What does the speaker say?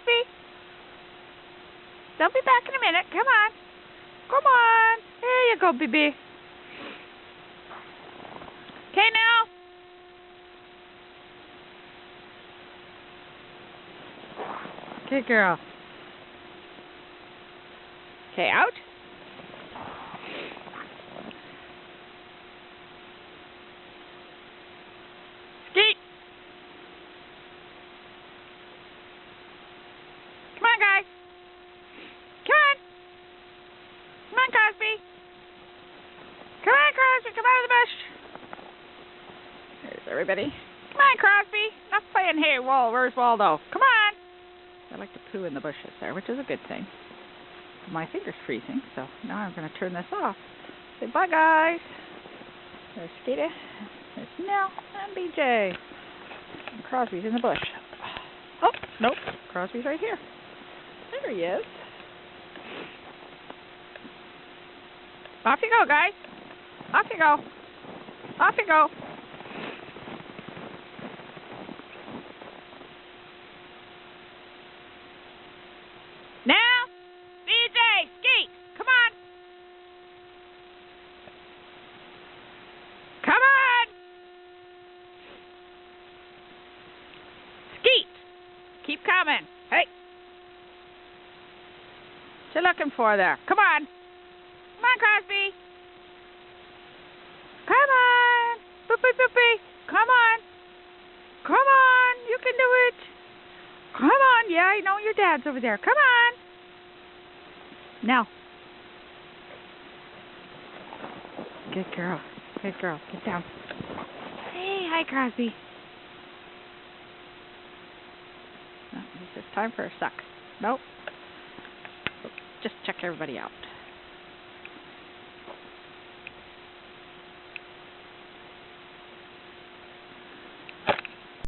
Crosby. They'll be back in a minute. Come on. Come on. There you go, baby. Okay, now. Good girl. Okay, out. Skeet. Come on, guys. Come on. Come on, Crosby. Come on, Crosby. Come out of the bush. There's everybody. Come on, Crosby. Enough playing hey, where's Waldo? Come on. I like to poo in the bushes there, which is a good thing. My finger's freezing, so now I'm going to turn this off. Say bye, guys. There's Skeeta. There's Nell and BJ. And Crosby's in the bush. Oh, nope. Crosby's right here. There he is. Off you go, guys. Off you go. Off you go. Now, BJ, Skeet, come on. Come on. Skeet, keep coming. Hey. What you looking for there? Come on. Come on, Crosby. Come on. Boopy, boopy. Come on. Come on. You can do it. Come on. Yeah, I know your dad's over there. Come on. Now. Good girl. Good girl. Get down. Hey, hi, Crosby. Oh, it's just time for a suck. Nope. Just check everybody out.